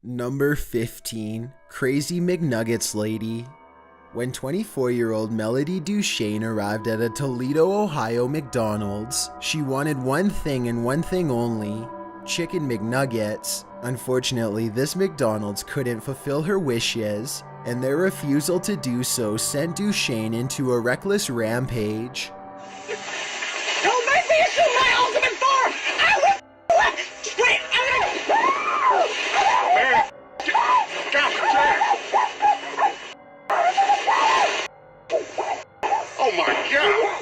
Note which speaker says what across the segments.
Speaker 1: Number 15. Crazy McNuggets Lady. When 24-year-old Melody Duchesne arrived at a Toledo, Ohio McDonald's, she wanted one thing and one thing only: chicken McNuggets. Unfortunately, this McDonald's couldn't fulfill her wishes, and their refusal to do so sent Duchesne into a reckless rampage.
Speaker 2: Don't make me issue my ultimate form! I will wait! Man, oh my God!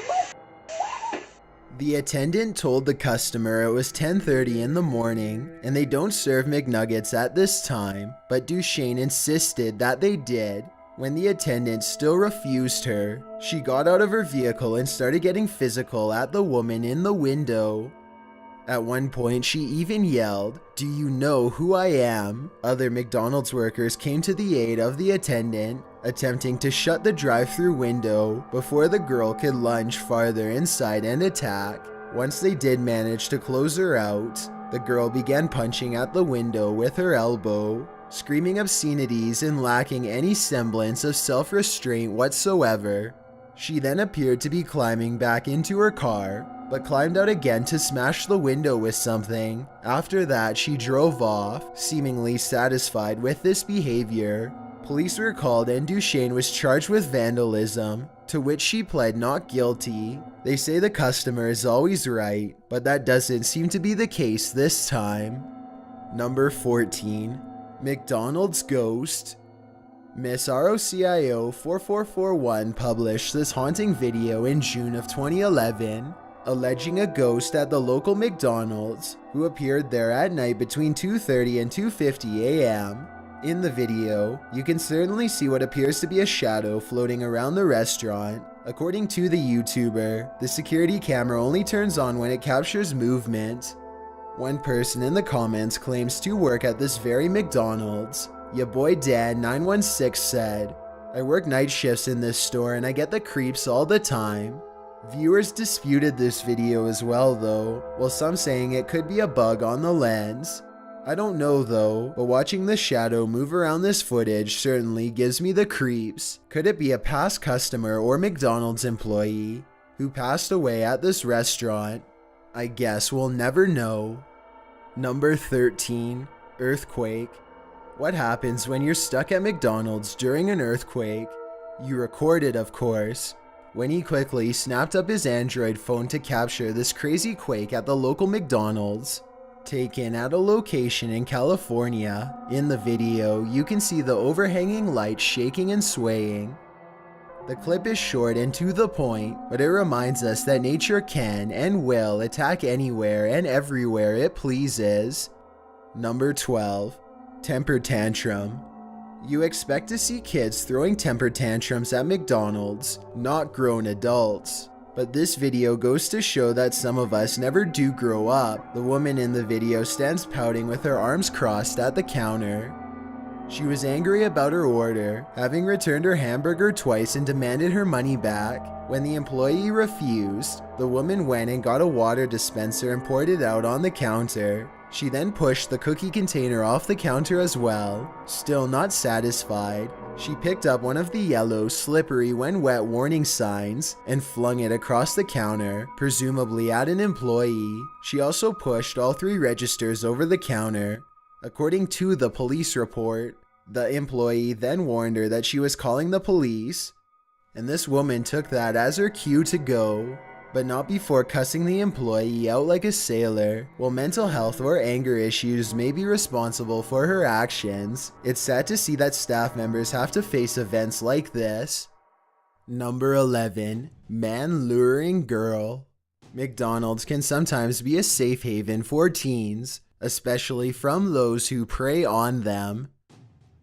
Speaker 1: The attendant told the customer it was 10:30 in the morning and they don't serve McNuggets at this time, but Duchesne insisted that they did. When the attendant still refused her, she got out of her vehicle and started getting physical at the woman in the window. At one point, she even yelled, "Do you know who I am?" Other McDonald's workers came to the aid of the attendant, attempting to shut the drive-thru window before the girl could lunge farther inside and attack. Once they did manage to close her out, the girl began punching at the window with her elbow, screaming obscenities and lacking any semblance of self-restraint whatsoever. She then appeared to be climbing back into her car, but climbed out again to smash the window with something. After that, she drove off, seemingly satisfied with this behavior. Police were called and Duchesne was charged with vandalism, to which she pled not guilty. They say the customer is always right, but that doesn't seem to be the case this time. Number 14. McDonald's Ghost. Miss ROCIO 4441 published this haunting video in June of 2011, alleging a ghost at the local McDonald's who appeared there at night between 2:30 and 2:50 a.m. In the video, you can certainly see what appears to be a shadow floating around the restaurant. According to the YouTuber, the security camera only turns on when it captures movement. One person in the comments claims to work at this very McDonald's. Ya boy Dan 916 said, "I work night shifts in this store and I get the creeps all the time." Viewers disputed this video as well though, while some saying it could be a bug on the lens. I don't know though, but watching the shadow move around this footage certainly gives me the creeps. Could it be a past customer or McDonald's employee who passed away at this restaurant? I guess we'll never know. Number 13. Earthquake. What happens when you're stuck at McDonald's during an earthquake? You record it, of course. Winnie quickly snapped up his Android phone to capture this crazy quake at the local McDonald's, taken at a location in California. In the video, you can see the overhanging lights shaking and swaying. The clip is short and to the point, but it reminds us that nature can and will attack anywhere and everywhere it pleases. Number 12. Temper Tantrum. You expect to see kids throwing temper tantrums at McDonald's, not grown adults. But this video goes to show that some of us never do grow up. The woman in the video stands pouting with her arms crossed at the counter. She was angry about her order, having returned her hamburger twice and demanded her money back. When the employee refused, the woman went and got a water dispenser and poured it out on the counter. She then pushed the cookie container off the counter as well. Still not satisfied, she picked up one of the yellow, slippery when wet warning signs and flung it across the counter, presumably at an employee. She also pushed all 3 registers over the counter. According to the police report, the employee then warned her that she was calling the police, and this woman took that as her cue to go, but not before cussing the employee out like a sailor. While mental health or anger issues may be responsible for her actions, it's sad to see that staff members have to face events like this. Number 11. Man luring girl. McDonald's can sometimes be a safe haven for teens, especially from those who prey on them.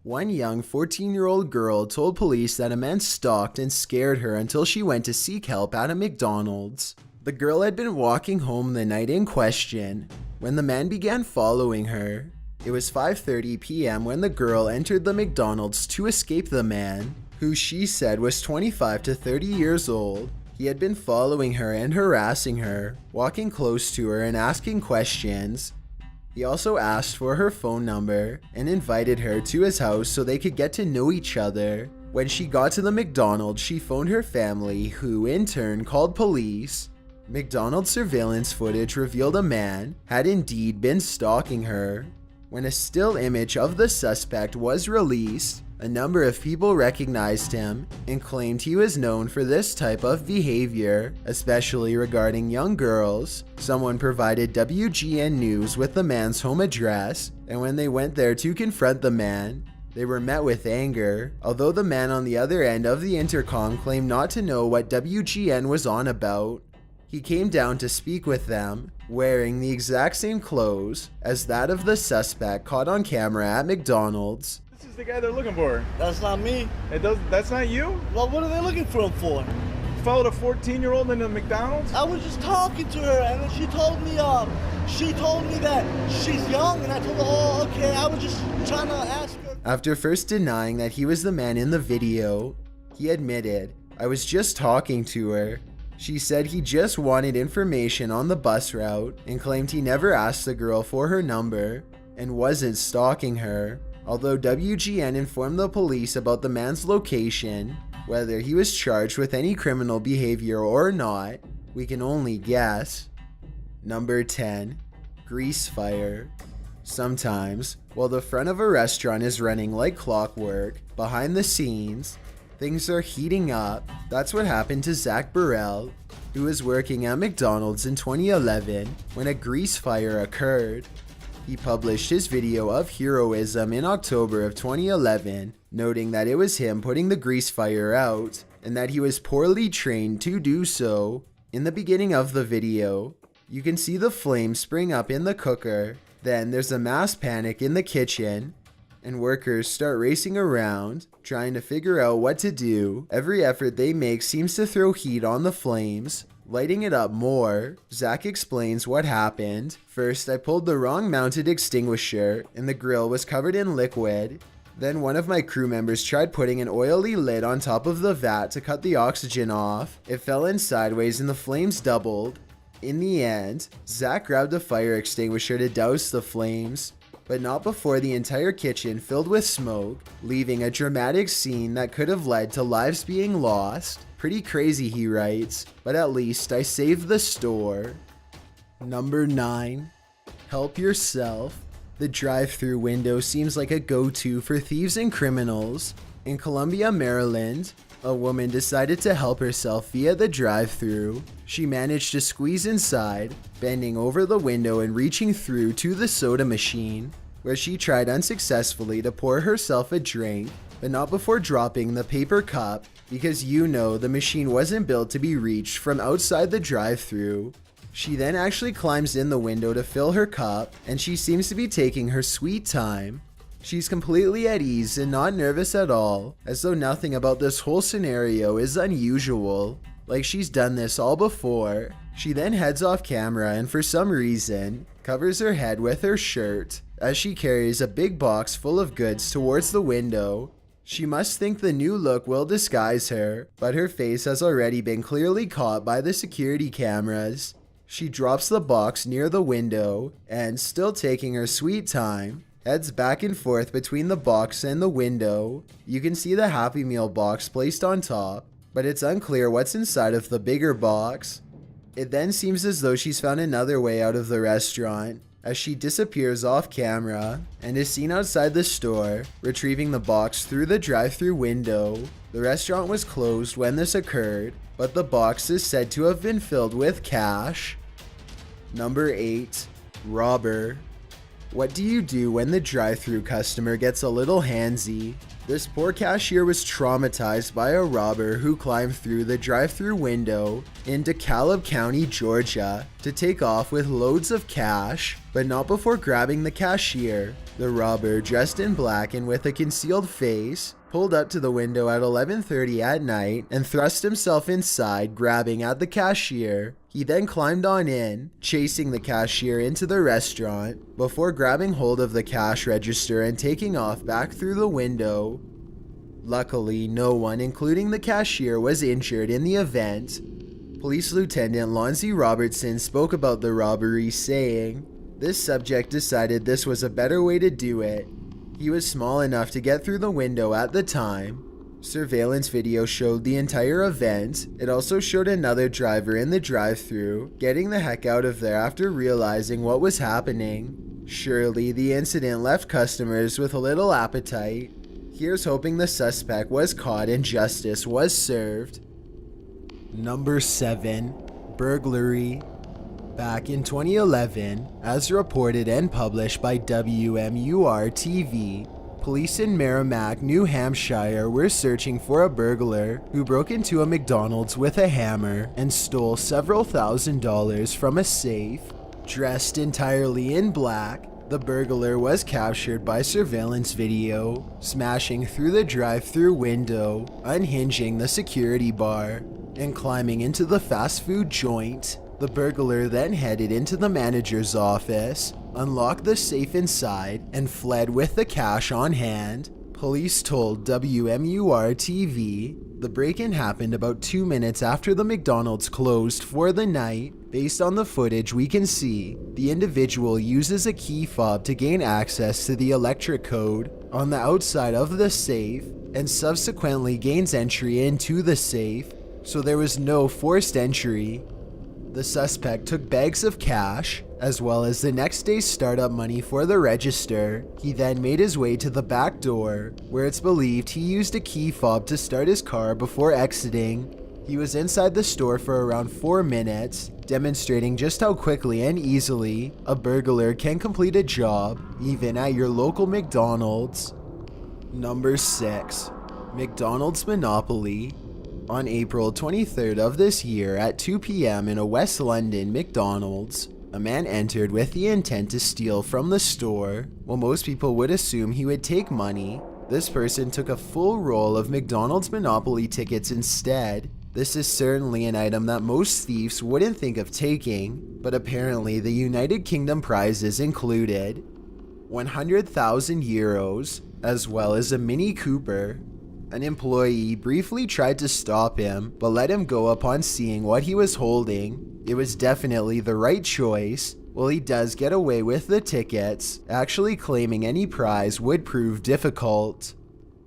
Speaker 1: One young 14-year-old girl told police that a man stalked and scared her until she went to seek help at a McDonald's. The girl had been walking home the night in question when the man began following her. It was 5:30 p.m. when the girl entered the McDonald's to escape the man, who she said was 25 to 30 years old. He had been following her and harassing her, walking close to her and asking questions. He also asked for her phone number and invited her to his house so they could get to know each other. When she got to the McDonald's, she phoned her family, who in turn called police. McDonald's surveillance footage revealed a man had indeed been stalking her. When a still image of the suspect was released, a number of people recognized him and claimed he was known for this type of behavior, especially regarding young girls. Someone provided WGN News with the man's home address, and when they went there to confront the man, they were met with anger, although the man on the other end of the intercom claimed not to know what WGN was on about. He came down to speak with them, wearing the exact same clothes as that of the suspect caught on camera at McDonald's.
Speaker 3: This is the guy they're looking for.
Speaker 4: That's not me.
Speaker 3: That's not you?
Speaker 4: Well, what are they looking for him for?
Speaker 3: You followed a 14-year-old into McDonald's?
Speaker 4: I was just talking to her, and then she told me that she's young, and I told her, oh, okay, I was just trying to ask her.
Speaker 1: After first denying that he was the man in the video, he admitted, "I was just talking to her." She said he just wanted information on the bus route and claimed he never asked the girl for her number and wasn't stalking her. Although WGN informed the police about the man's location, whether he was charged with any criminal behavior or not, we can only guess. Number 10. Grease fire. Sometimes, while the front of a restaurant is running like clockwork, behind the scenes, things are heating up. That's what happened to Zach Burrell, who was working at McDonald's in 2011 when a grease fire occurred. He published his video of heroism in October of 2011, noting that it was him putting the grease fire out and that he was poorly trained to do so. In the beginning of the video, you can see the flames spring up in the cooker. Then there's a mass panic in the kitchen, and workers start racing around, trying to figure out what to do. Every effort they make seems to throw heat on the flames, lighting it up more. Zach explains what happened. "First, I pulled the wrong mounted extinguisher, and the grill was covered in liquid. Then one of my crew members tried putting an oily lid on top of the vat to cut the oxygen off. It fell in sideways and the flames doubled. In the end, Zach grabbed a fire extinguisher to douse the flames, but not before the entire kitchen filled with smoke, leaving a dramatic scene that could have led to lives being lost. Pretty crazy," he writes, "but at least I saved the store." Number 9. Help yourself. The drive-thru window seems like a go-to for thieves and criminals. In Columbia, Maryland, a woman decided to help herself via the drive-thru. She managed to squeeze inside, bending over the window and reaching through to the soda machine, where she tried unsuccessfully to pour herself a drink, but not before dropping the paper cup, because the machine wasn't built to be reached from outside the drive-thru. She then actually climbs in the window to fill her cup, and she seems to be taking her sweet time. She's completely at ease and not nervous at all, as though nothing about this whole scenario is unusual, like she's done this all before. She then heads off camera and for some reason, covers her head with her shirt as she carries a big box full of goods towards the window. She must think the new look will disguise her, but her face has already been clearly caught by the security cameras. She drops the box near the window and, still taking her sweet time, heads back and forth between the box and the window. You can see the Happy Meal box placed on top, but it's unclear what's inside of the bigger box. It then seems as though she's found another way out of the restaurant, as she disappears off camera and is seen outside the store, retrieving the box through the drive-thru window. The restaurant was closed when this occurred, but the box is said to have been filled with cash. Number 8. Robber. What do you do when the drive-thru customer gets a little handsy? This poor cashier was traumatized by a robber who climbed through the drive-thru window in DeKalb County, Georgia, to take off with loads of cash, but not before grabbing the cashier. The robber, dressed in black and with a concealed face, pulled up to the window at 11:30 at night and thrust himself inside, grabbing at the cashier. He then climbed on in, chasing the cashier into the restaurant, before grabbing hold of the cash register and taking off back through the window. Luckily, no one, including the cashier, was injured in the event. Police Lieutenant Lonzy Robertson spoke about the robbery, saying, This subject decided this was a better way to do it. He was small enough to get through the window at the time. Surveillance video showed the entire event. It also showed another driver in the drive-thru getting the heck out of there after realizing what was happening. Surely the incident left customers with a little appetite. Here's hoping the suspect was caught and justice was served. Number 7. Burglary. Back in 2011, as reported and published by WMUR-TV, police in Merrimack, New Hampshire were searching for a burglar who broke into a McDonald's with a hammer and stole several $1,000s from a safe. Dressed entirely in black, the burglar was captured by surveillance video, smashing through the drive-thru window, unhinging the security bar, and climbing into the fast food joint. The burglar then headed into the manager's office, unlocked the safe inside, and fled with the cash on hand. Police told WMUR-TV the break-in happened about 2 minutes after the McDonald's closed for the night. Based on the footage we can see, the individual uses a key fob to gain access to the electric code on the outside of the safe and subsequently gains entry into the safe, so there was no forced entry. The suspect took bags of cash, as well as the next day's startup money for the register. He then made his way to the back door, where it's believed he used a key fob to start his car before exiting. He was inside the store for around 4 minutes, demonstrating just how quickly and easily a burglar can complete a job, even at your local McDonald's. Number 6. McDonald's Monopoly. On April 23rd of this year at 2 p.m. in a West London McDonald's, a man entered with the intent to steal from the store. While most people would assume he would take money, this person took a full roll of McDonald's Monopoly tickets instead. This is certainly an item that most thieves wouldn't think of taking, but apparently the United Kingdom prizes included 100,000 euros, as well as a Mini Cooper. An employee briefly tried to stop him, but let him go upon seeing what he was holding. It was definitely the right choice. While he does get away with the tickets, actually claiming any prize would prove difficult.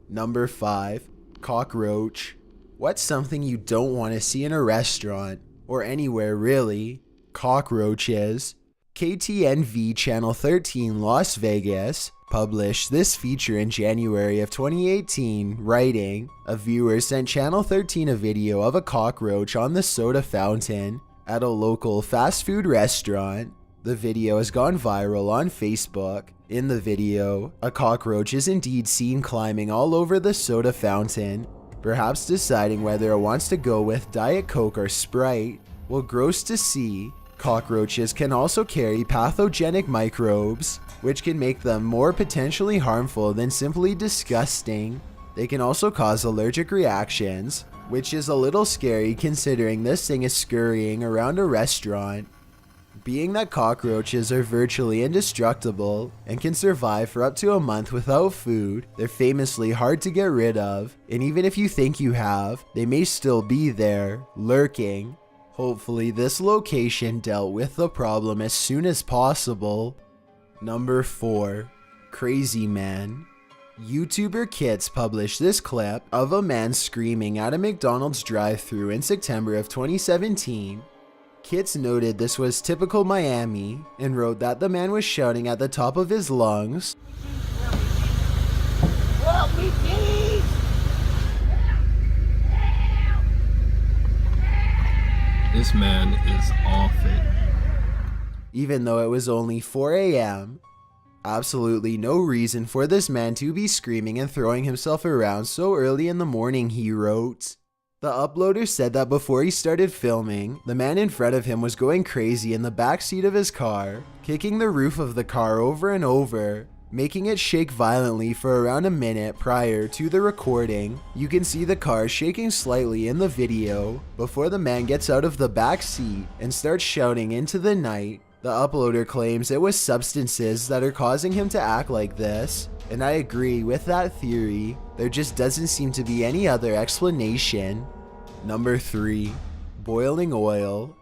Speaker 1: Number 5. Cockroach. What's something you don't want to see in a restaurant, or anywhere really? Cockroaches. KTNV Channel 13 Las Vegas published this feature in January of 2018, writing, "A viewer sent Channel 13 a video of a cockroach on the soda fountain at a local fast food restaurant. The video has gone viral on Facebook. In the video, a cockroach is indeed seen climbing all over the soda fountain, perhaps deciding whether it wants to go with Diet Coke or Sprite. While gross to see, cockroaches can also carry pathogenic microbes, which can make them more potentially harmful than simply disgusting. They can also cause allergic reactions, which is a little scary considering this thing is scurrying around a restaurant. Being that cockroaches are virtually indestructible and can survive for up to a month without food, they're famously hard to get rid of, and even if you think you have, they may still be there, lurking. Hopefully this location dealt with the problem as soon as possible." Number 4. Crazy Man. YouTuber Kits published this clip of a man screaming at a McDonald's drive-thru in September of 2017. Kits noted this was typical Miami and wrote that the man was shouting at the top of his lungs,
Speaker 2: Help me, please!
Speaker 5: This man is off it.
Speaker 1: even though it was only 4 a.m. Absolutely no reason for this man to be screaming and throwing himself around so early in the morning, he wrote. The uploader said that before he started filming, the man in front of him was going crazy in the back seat of his car, kicking the roof of the car over and over, making it shake violently for around a minute prior to the recording. You can see the car shaking slightly in the video before the man gets out of the back seat and starts shouting into the night. The uploader claims it was substances that are causing him to act like this, and I agree with that theory. There just doesn't seem to be any other explanation. Number 3. Boiling oil.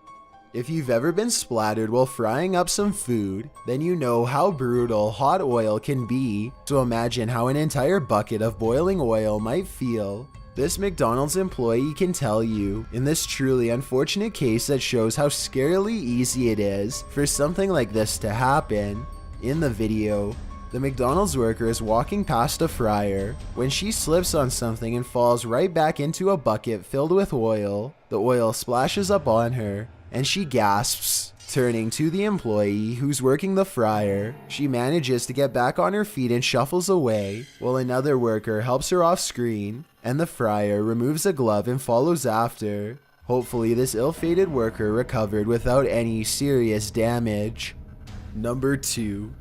Speaker 1: If you've ever been splattered while frying up some food, then you know how brutal hot oil can be, so imagine how an entire bucket of boiling oil might feel. This McDonald's employee can tell you in this truly unfortunate case that shows how scarily easy it is for something like this to happen. In the video, the McDonald's worker is walking past a fryer when she slips on something and falls right back into a bucket filled with oil. The oil splashes up on her and she gasps. Turning to the employee who's working the fryer, she manages to get back on her feet and shuffles away, while another worker helps her off screen, and the fryer removes a glove and follows after. Hopefully this ill-fated worker recovered without any serious damage. Number 2.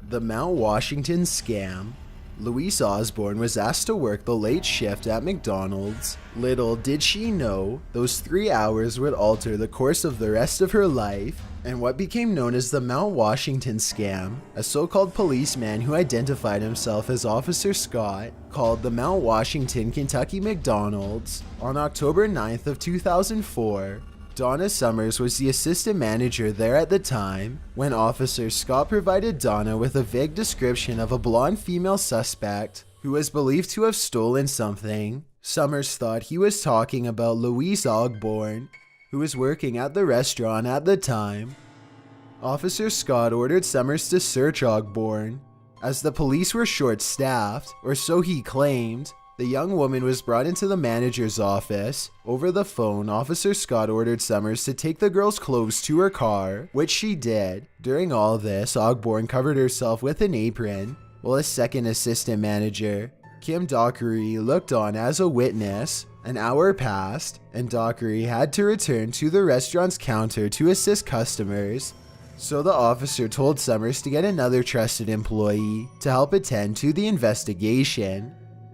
Speaker 1: The Mount Washington Scam. Louise Osborne was asked to work the late shift at McDonald's. Little did she know those 3 hours would alter the course of the rest of her life. And what became known as the Mount Washington Scam, a so-called policeman who identified himself as Officer Scott, called the Mount Washington Kentucky McDonald's on October 9th of 2004. Donna Summers was the assistant manager there at the time when Officer Scott provided Donna with a vague description of a blonde female suspect who was believed to have stolen something. Summers thought he was talking about Louise Osborne, who was working at the restaurant at the time. Officer Scott ordered Summers to search Osborne. As the police were short-staffed, or so he claimed, the young woman was brought into the manager's office. Over the phone, Officer Scott ordered Summers to take the girl's clothes to her car, which she did. During all this, Osborne covered herself with an apron, while a second assistant manager, Kim Dockery, looked on as a witness. An hour passed, and Dockery had to return to the restaurant's counter to assist customers. So the officer told Summers to get another trusted employee to help attend to the investigation.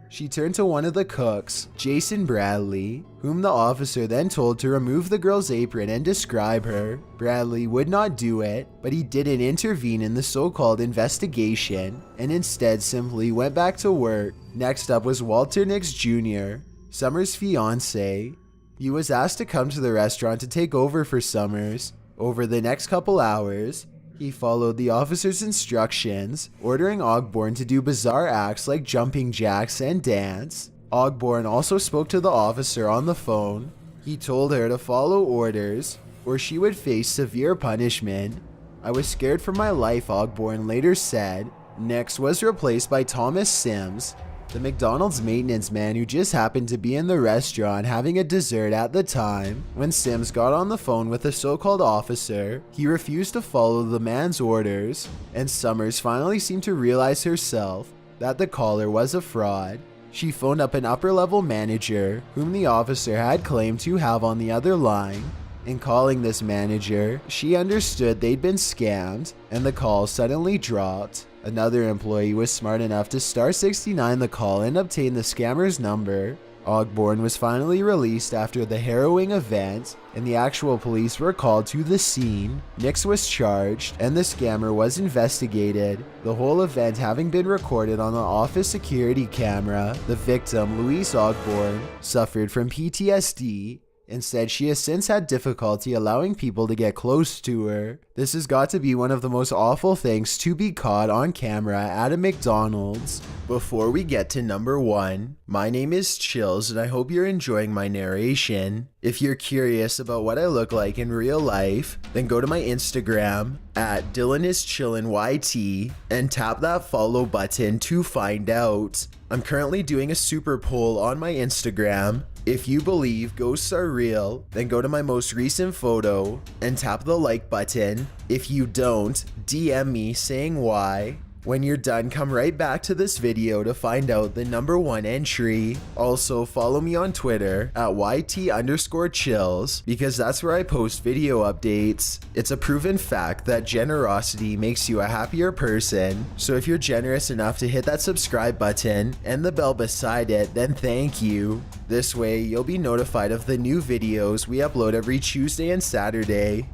Speaker 1: She turned to one of the cooks, Jason Bradley, whom the officer then told to remove the girl's apron and describe her. Bradley would not do it, but he didn't intervene in the so-called investigation, and instead simply went back to work. Next up was Walter Nix Jr., Summers' fiancé. He was asked to come to the restaurant to take over for Summers. Over the next couple hours, he followed the officer's instructions, ordering Osborne to do bizarre acts like jumping jacks and dance. Osborne also spoke to the officer on the phone. He told her to follow orders, or she would face severe punishment. "I was scared for my life," Osborne later said. Nix was replaced by Thomas Sims, the McDonald's maintenance man who just happened to be in the restaurant having a dessert at the time. When Sims got on the phone with the so-called officer, he refused to follow the man's orders, and Summers finally seemed to realize herself that the caller was a fraud. She phoned up an upper-level manager, whom the officer had claimed to have on the other line. In calling this manager, she understood they'd been scammed, and the call suddenly dropped. Another employee was smart enough to star 69 the call and obtain the scammer's number. Osborne was finally released after the harrowing event, and the actual police were called to the scene. Nix was charged, and the scammer was investigated. The whole event having been recorded on the office security camera. The victim, Louise Osborne, suffered from PTSD and said she has since had difficulty allowing people to get close to her. This has got to be one of the most awful things to be caught on camera at a McDonald's. Before we get to number 1, my name is Chills and I hope you're enjoying my narration. If you're curious about what I look like in real life, then go to my Instagram at DylanIsChillinYT and tap that follow button to find out. I'm currently doing a super poll on my Instagram. If you believe ghosts are real, then go to my most recent photo and tap the like button. If you don't, DM me saying why. When you're done, come right back to this video to find out the number 1 entry. Also, follow me on Twitter at YT_chills because that's where I post video updates. It's a proven fact that generosity makes you a happier person. So if you're generous enough to hit that subscribe button and the bell beside it, then thank you. This way, you'll be notified of the new videos we upload every Tuesday and Saturday.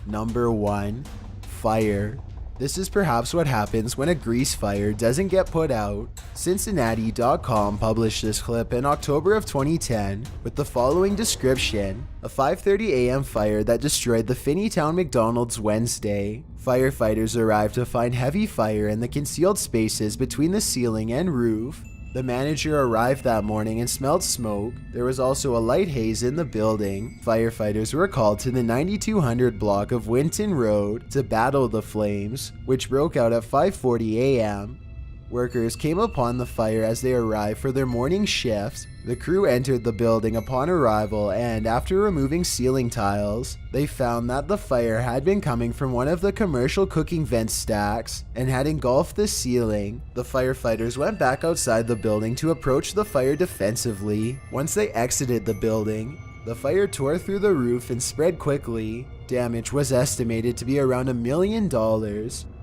Speaker 1: Number 1. Fire. This is perhaps what happens when a grease fire doesn't get put out. Cincinnati.com published this clip in October of 2010 with the following description: a 5:30 a.m. fire that destroyed the Finneytown McDonald's Wednesday. Firefighters arrived to find heavy fire in the concealed spaces between the ceiling and roof. The manager arrived that morning and smelled smoke. There was also a light haze in the building. Firefighters were called to the 9200 block of Winton Road to battle the flames, which broke out at 5:40 a.m. Workers came upon the fire as they arrived for their morning shifts. The crew entered the building upon arrival, and after removing ceiling tiles, they found that the fire had been coming from one of the commercial cooking vent stacks and had engulfed the ceiling. The firefighters went back outside the building to approach the fire defensively. Once they exited the building, the fire tore through the roof and spread quickly. Damage was estimated to be around $1 million.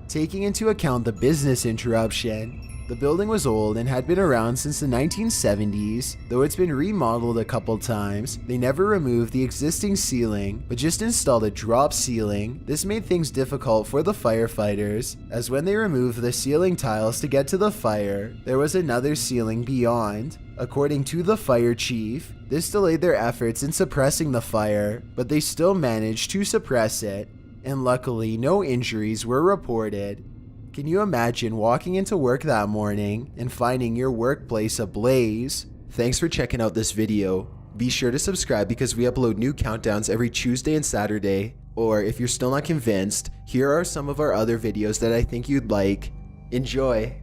Speaker 1: Taking into account the business interruption, the building was old and had been around since the 1970s. Though it's been remodeled a couple times, they never removed the existing ceiling, but just installed a drop ceiling. This made things difficult for the firefighters, as when they removed the ceiling tiles to get to the fire, there was another ceiling beyond. According to the fire chief, this delayed their efforts in suppressing the fire, but they still managed to suppress it, and luckily no injuries were reported. Can you imagine walking into work that morning and finding your workplace ablaze? Thanks for checking out this video. Be sure to subscribe because we upload new countdowns every Tuesday and Saturday. Or if you're still not convinced, here are some of our other videos that I think you'd like. Enjoy!